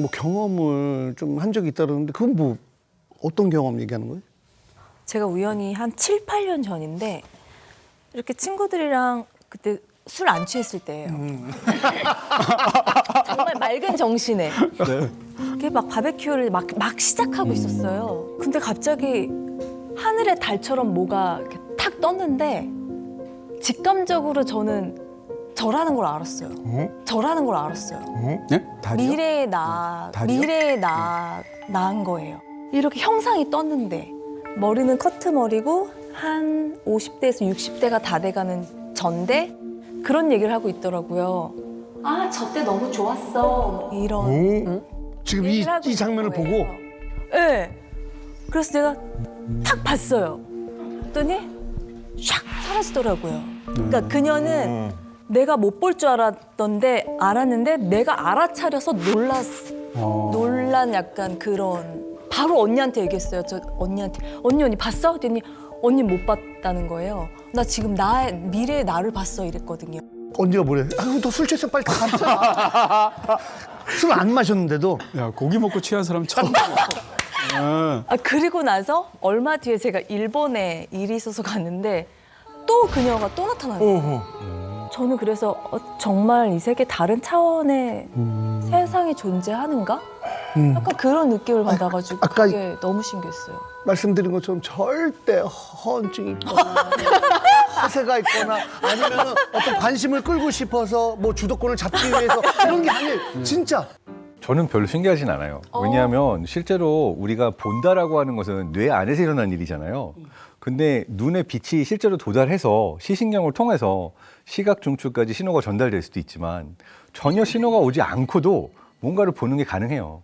뭐 경험을 좀 한 적이 있다 그러는데 그건 뭐 어떤 경험 얘기하는 거예요? 제가 우연히 한 7, 8년 전인데 이렇게 친구들이랑 그때 술 안 취했을 때예요. 정말 맑은 정신에 이렇게 막 바베큐를 막 시작하고 있었어요. 근데 갑자기 하늘의 달처럼 뭐가 이렇게 탁 떴는데 직감적으로 저는 저라는 걸 알았어요. 저라는 걸 알았어요. 네? 다리요? 미래의 다리요? 나인 거예요. 이렇게 형상이 떴는데 머리는 커트머리고 한 50대에서 60대가 다 돼가는 전데 그런 얘기를 하고 있더라고요. 아, 저 때 너무 좋았어. 이런 지금 얘기를 하고 이 장면을 있는 보고 거예요. 네. 그래서 내가 탁 봤어요. 그랬더니 샥 사라지더라고요. 그러니까 그녀는 내가 못 볼 줄 알았는데 내가 알아차려서 놀란 약간 그런 바로 언니한테 얘기했어요. 저 언니한테 언니 봤어? 그랬더니 언니 못 봤다는 거예요. 나 지금 미래의 나를 봤어 이랬거든요. 언니가 뭐래? 아, 그럼 너 술 취했으면 빨리 다 감자. 술 안 마셨는데도 야, 고기 먹고 취한 사람 처음 봐. 아, 그리고 나서 얼마 뒤에 제가 일본에 일이 있어서 갔는데 또 그녀가 또 나타난 거예요. 저는 그래서 정말 이 세계 다른 차원의 세상이 존재하는가? 약간 그런 느낌을 받아가지고 아까 그게 너무 신기했어요. 말씀드린 것처럼 절대 허언증이 있거나 허세가 있거나 아니면 어떤 관심을 끌고 싶어서 뭐 주도권을 잡기 위해서 그런 게 아니에요. 진짜. 저는 별로 신기하진 않아요. 왜냐하면 실제로 우리가 본다라고 하는 것은 뇌 안에서 일어난 일이잖아요. 근데 눈의 빛이 실제로 도달해서 시신경을 통해서 시각 중추까지 신호가 전달될 수도 있지만 전혀 신호가 오지 않고도 뭔가를 보는 게 가능해요.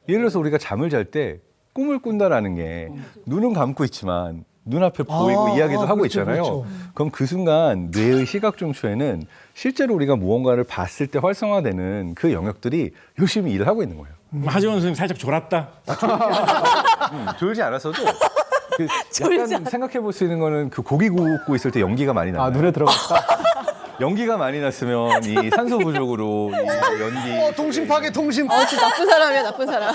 예를 들어서 우리가 잠을 잘 때 꿈을 꾼다라는 게 눈은 감고 있지만 눈앞에 보이고 이야기도 하고 그렇죠, 있잖아요. 그렇죠. 그럼 그 순간 뇌의 시각 중추에는 실제로 우리가 무언가를 봤을 때 활성화되는 그 영역들이 열심히 일을 하고 있는 거예요. 하지원 선생님 살짝 졸았다. 졸지 않았어도 그 약간 생각해 볼 수 있는 거는 그 고기 굽고 있을 때 연기가 많이 나요. 아, 눈에 들어갔다? 연기가 많이 났으면 이 산소 부족으로 이 연기. 동심 파괴, 동심. 진짜 나쁜 사람이야, 나쁜 사람.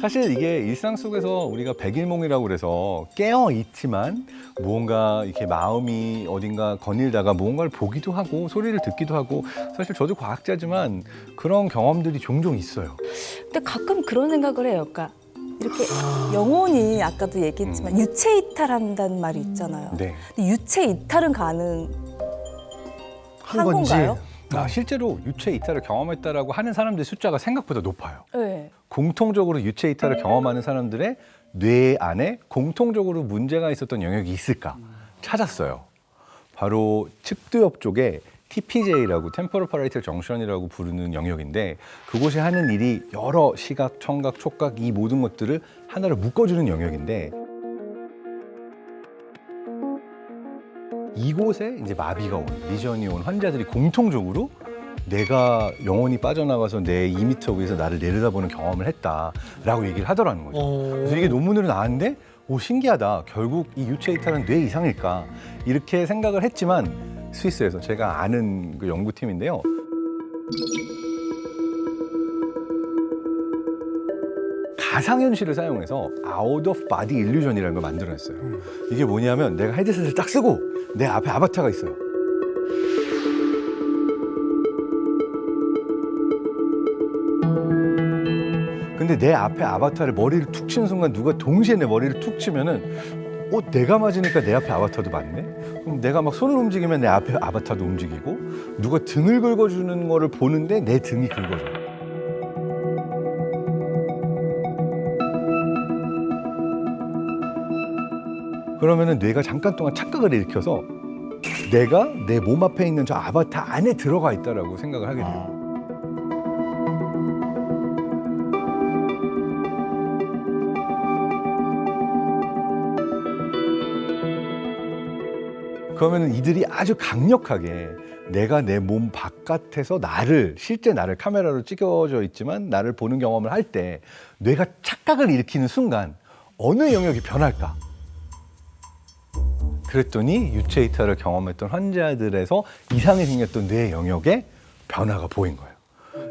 사실 이게 일상 속에서 우리가 백일몽이라고 그래서 깨어 있지만 무언가 이렇게 마음이 어딘가 거닐다가 무언가를 보기도 하고 소리를 듣기도 하고 사실 저도 과학자지만 그런 경험들이 종종 있어요. 근데 가끔 그런 생각을 해요. 그러니까 이렇게 영혼이 아까도 얘기했지만 유체 이탈한다는 말이 있잖아요. 네. 근데 유체 이탈은 가능한 건지. 건가요? 실제로 유체 이탈을 경험했다라고 하는 사람들의 숫자가 생각보다 높아요. 네. 공통적으로 유체 이탈을 경험하는 사람들의 뇌 안에 공통적으로 문제가 있었던 영역이 있을까 찾았어요. 바로 측두엽 쪽에 TPJ라고 템포럴 파라이틀 정션이라고 부르는 영역인데 그곳이 하는 일이 여러 시각, 청각, 촉각 이 모든 것들을 하나로 묶어주는 영역인데 이곳에 이제 마비가 온, 비전이 온 환자들이 공통적으로 내가 영혼이 빠져나가서 내 2m 위에서 나를 내려다보는 경험을 했다라고 얘기를 하더라는 거죠. 그래서 이게 논문으로 나왔는데 오 신기하다. 결국 이 유체 이탈은 뇌 이상일까? 이렇게 생각을 했지만 스위스에서 제가 아는 그 연구팀인데요. 가상현실을 사용해서 아웃 오브 바디 일루전이라는 걸 만들어냈어요. 이게 뭐냐면 내가 헤드셋을 딱 쓰고 내 앞에 아바타가 있어요. 근데 내 앞에 아바타를 머리를 툭 치는 순간 누가 동시에 내 머리를 툭 치면은 내가 맞으니까 내 앞에 아바타도 맞네? 그럼 내가 막 손을 움직이면 내 앞에 아바타도 움직이고 누가 등을 긁어주는 거를 보는데 내 등이 긁어져요. 그러면은 뇌가 잠깐 동안 착각을 일으켜서 내가 내 몸 앞에 있는 저 아바타 안에 들어가 있다라고 생각을 하게 돼요. 그러면은 이들이 아주 강력하게 내가 내 몸 바깥에서 실제 나를 카메라로 찍어져 있지만 나를 보는 경험을 할 때 뇌가 착각을 일으키는 순간 어느 영역이 변할까? 그랬더니 유체 이탈을 경험했던 환자들에서 이상이 생겼던 뇌 영역에 변화가 보인 거예요.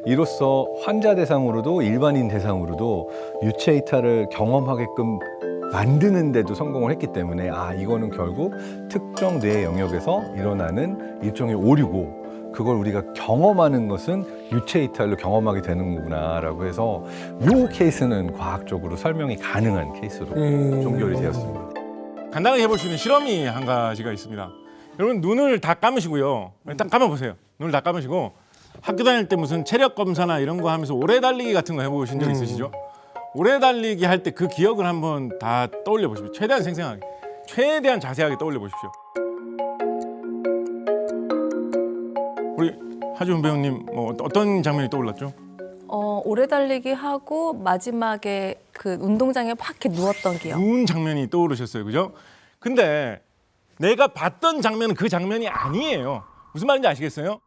이로써 환자 대상으로도 일반인 대상으로도 유체 이탈을 경험하게끔 만드는데도 성공을 했기 때문에 이거는 결국 특정 뇌 영역에서 일어나는 일종의 오류고 그걸 우리가 경험하는 것은 유체 이탈로 경험하게 되는 거구나라고 해서 이 케이스는 과학적으로 설명이 가능한 케이스로 종결이 되었습니다. 간단하게 해볼 수 있는 실험이 한 가지가 있습니다. 여러분 눈을 다 감으시고요. 일단 감아보세요. 눈을 다 감으시고 학교 다닐 때 무슨 체력 검사나 이런 거 하면서 오래 달리기 같은 거 해보신 적 있으시죠? 오래 달리기 할 때 그 기억을 한번 다 떠올려 보십시오. 최대한 생생하게, 최대한 자세하게 떠올려 보십시오. 우리 하주은 배우님 뭐 어떤 장면이 떠올랐죠? 오래 달리기 하고 마지막에 그 운동장에 확 이렇게 누웠던 기억. 누운 장면이 떠오르셨어요, 그죠? 근데 내가 봤던 장면은 그 장면이 아니에요. 무슨 말인지 아시겠어요?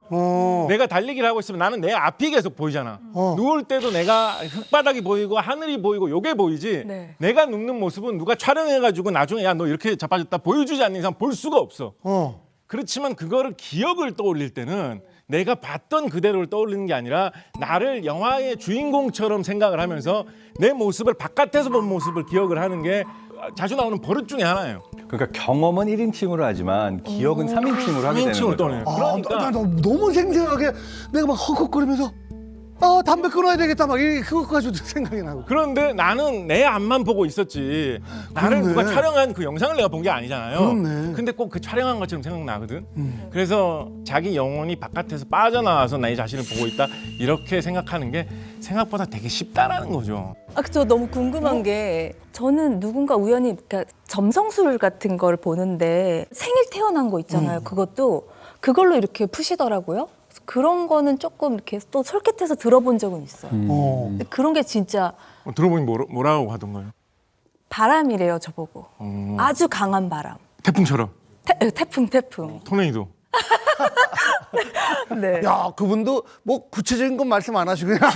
내가 달리기를 하고 있으면 나는 내 앞이 계속 보이잖아. 누울 때도 내가 흙바닥이 보이고 하늘이 보이고 요게 보이지. 네. 내가 눕는 모습은 누가 촬영해가지고 나중에 야 너 이렇게 자빠졌다 보여주지 않는 이상 볼 수가 없어. 그렇지만 그거를 기억을 떠올릴 때는 내가 봤던 그대로를 떠올리는 게 아니라 나를 영화의 주인공처럼 생각을 하면서 내 모습을 바깥에서 본 모습을 기억을 하는 게 자주 나오는 버릇 중에 하나예요. 그러니까 경험은 1인칭으로 하지만 기억은 3인칭으로 하게 되는 3인칭으로 거죠. 떠올려요. 그러니까 나 너무 생생하게 내가 막 헉헉거리면서 담배 끊어야 되겠다 막 그거 가지고 생각이 나고. 그런데 나는 내 앞만 보고 있었지. 나를 그렇네. 누가 촬영한 그 영상을 내가 본 게 아니잖아요. 그렇네. 근데 꼭 그 촬영한 것처럼 생각나거든. 그래서 자기 영혼이 바깥에서 빠져나와서 내 자신을 보고 있다. 이렇게 생각하는 게 생각보다 되게 쉽다라는 거죠. 저 너무 궁금한 게 저는 누군가 우연히 그러니까 점성술 같은 걸 보는데 생일 태어난 거 있잖아요. 그것도 그걸로 이렇게 푸시더라고요. 그래서 그런 거는 조금 이렇게 또 솔깃해서 들어본 적은 있어요. 근데 그런 게 진짜 들어보니 뭐라고 하던가요? 바람이래요, 저보고. 아주 강한 바람. 태풍처럼. 태풍. 토네이도. 네. 야, 그분도 뭐 구체적인 건 말씀 안 하시고 그냥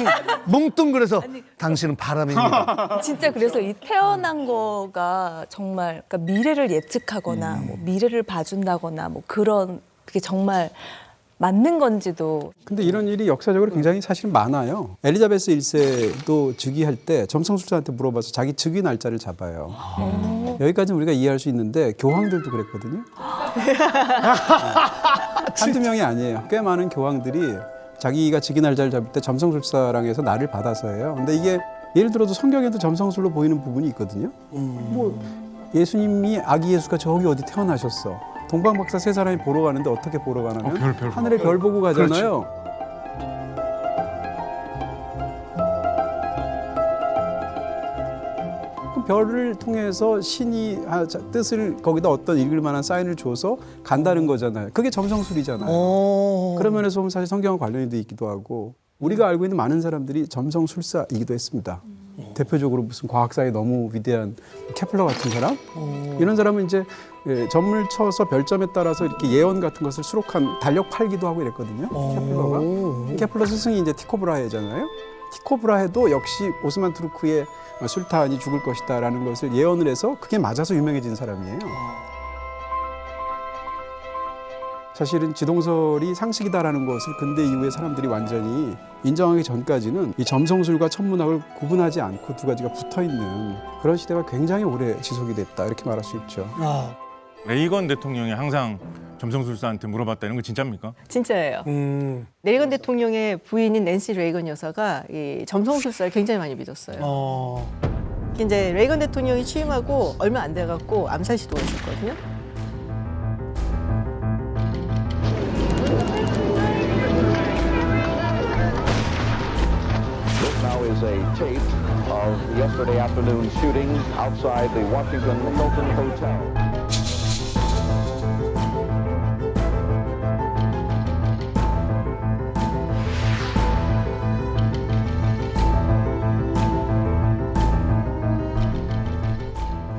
뭉뚱그려서 당신은 바람입니다. 진짜 그래서 이 태어난 거가 정말 그러니까 미래를 예측하거나 뭐 미래를 봐준다거나 뭐 그런 그게 정말 맞는 건지도. 근데 이런 일이 역사적으로 굉장히 사실 많아요. 엘리자베스 1세도 즉위할 때 점성술사한테 물어봐서 자기 즉위 날짜를 잡아요. 여기까지는 우리가 이해할 수 있는데 교황들도 그랬거든요. 한두 명이 아니에요. 꽤 많은 교황들이 자기가 즉위 날짜를 잡을 때 점성술사랑에서 날을 받아서 해요. 근데 이게 예를 들어서 성경에도 점성술로 보이는 부분이 있거든요. 뭐 예수님이 아기 예수가 저기 어디 태어나셨어. 동방박사 세 사람이 보러 가는데 어떻게 보러 가냐면 별 하늘에 별 보고 가잖아요. 그 별을 통해서 신이 뜻을 거기다 어떤 읽을 만한 사인을 줘서 간다는 거잖아요. 그게 점성술이잖아요. 그런 면에서 보면 사실 성경과 관련이 돼 있기도 하고 우리가 알고 있는 많은 사람들이 점성술사이기도 했습니다. 대표적으로 무슨 과학사에 너무 위대한 케플러 같은 사람 이런 사람은 이제 점을 쳐서 별점에 따라서 이렇게 예언 같은 것을 수록한 달력 팔기도 하고 이랬거든요. 케플러가 케플러 스승이 이제 티코 브라헤잖아요. 티코 브라헤도 역시 오스만 투르크의 술탄이 죽을 것이다라는 것을 예언을 해서 그게 맞아서 유명해진 사람이에요. 사실은 지동설이 상식이다라는 것을 근대 이후에 사람들이 완전히 인정하기 전까지는 이 점성술과 천문학을 구분하지 않고 두 가지가 붙어있는 그런 시대가 굉장히 오래 지속이 됐다 이렇게 말할 수 있죠. 레이건 대통령이 항상 점성술사한테 물어봤다 이런 거 진짜입니까? 진짜예요. 레이건 대통령의 부인인 낸시 레이건 여사가 이 점성술사를 굉장히 많이 믿었어요. 이제 레이건 대통령이 취임하고 얼마 안 돼갖고 암살 시도가 있었거든요. Now is a tape of yesterday afternoon shooting outside the Washington Hilton Hotel.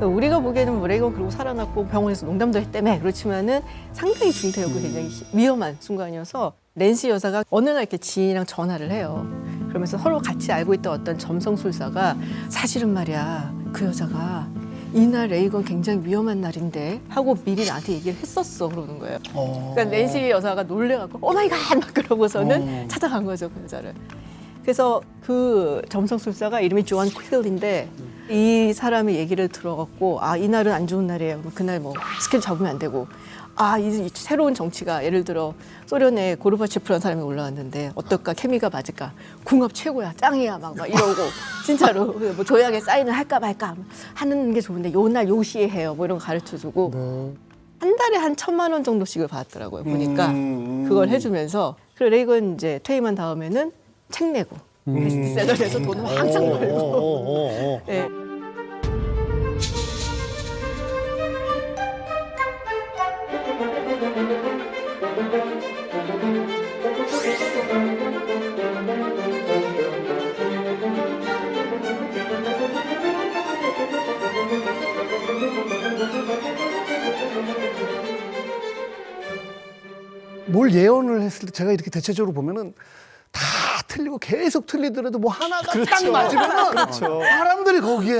우리가 보기에는 뭐 레이건 그러고 살아났고 병원에서 농담도 했다며 그렇지만은 상당히 중대하고 굉장히 위험한 순간이어서 낸시 여사가 어느 날 이렇게 지인이랑 전화를 해요. 그러면서 서로 같이 알고 있던 어떤 점성술사가 사실은 말이야 그 여자가 이날 레이건 굉장히 위험한 날인데 하고 미리 나한테 얘기를 했었어 그러는 거예요. 그러니까 낸시 여사가 놀래갖고 오마이갓 막 그러고서는 찾아간 거죠 그 여자를. 그래서 그 점성술사가 이름이 조한 퀴글인데 이 사람의 얘기를 들어갖고 아 이날은 안 좋은 날이에요. 그럼 그날 뭐 스케줄 잡으면 안 되고 이 새로운 정치가 예를 들어 소련에 고르바초프라는 사람이 올라왔는데 어떨까 케미가 맞을까 궁합 최고야 짱이야 막 이러고 진짜로 뭐 조약에 사인을 할까 말까 하는 게 좋은데 요 날 요 시에 해요 뭐 이런 거 가르쳐주고 한 달에 한 1,000만 원 정도씩을 받았더라고요 보니까 그걸 해주면서 그리고 레이건 이제 퇴임한 다음에는 책 내고 베스트셀러에서 돈을 항상 벌고 네. 뭘 예언을 했을 때 제가 이렇게 대체적으로 보면은 다 틀리고 계속 틀리더라도 뭐 하나가 딱 맞으면 사람들이 거기에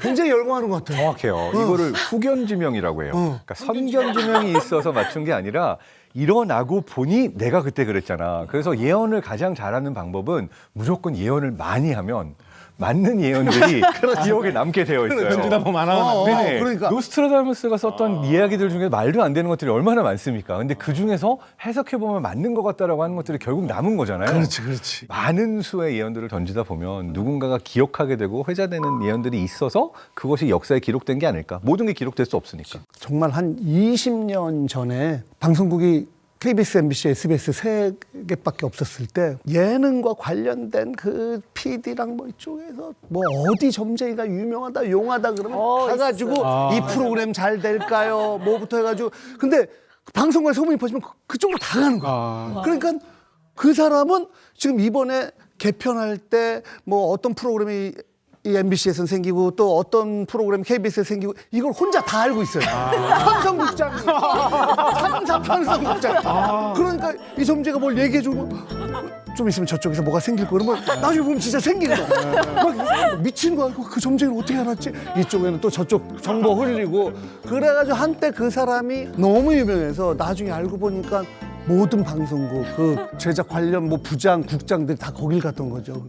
굉장히 열광하는 것 같아요. 정확해요. 이거를 후견지명이라고 해요. 그러니까 선견지명이 있어서 맞춘 게 아니라 일어나고 보니 내가 그때 그랬잖아. 그래서 예언을 가장 잘하는 방법은 무조건 예언을 많이 하면 맞는 예언들이 기억에 남게 되어 있어요. 던지다 보면 안 하면 안 돼. 네. 그러니까. 노스트라다무스가 썼던 이야기들 중에 말도 안 되는 것들이 얼마나 많습니까? 근데 그 중에서 해석해보면 맞는 것 같다라고 하는 것들이 결국 남은 거잖아요. 그렇지. 많은 수의 예언들을 던지다 보면 누군가가 기억하게 되고 회자되는 예언들이 있어서 그것이 역사에 기록된 게 아닐까. 모든 게 기록될 수 없으니까. 정말 한 20년 전에 방송국이 KBS, MBC, SBS 세 개밖에 없었을 때 예능과 관련된 그 PD랑 뭐 이쪽에서 뭐 어디 점쟁이가 유명하다 용하다 그러면 가가지고 이 프로그램 잘 될까요? 뭐부터 해가지고 근데 방송국에 소문이 퍼지면 그쪽으로 다 가는 거야. 그러니까 그 사람은 지금 이번에 개편할 때 뭐 어떤 프로그램이 이 MBC에서 생기고 또 어떤 프로그램 KBS에 생기고 이걸 혼자 다 알고 있어요. 편성국장, 상사 편성국장. 그러니까 이 점쟁이가 뭘 얘기해주고 좀 있으면 저쪽에서 뭐가 생길 거 그러면 나중에 보면 진짜 생기는 거야. 막 미친 거야. 그 점쟁이를 어떻게 알았지? 이쪽에는 또 저쪽 정보 흘리고 그래가지고 한때 그 사람이 너무 유명해서 나중에 알고 보니까 모든 방송국 그 제작 관련 뭐 부장, 국장들이 다 거길 갔던 거죠.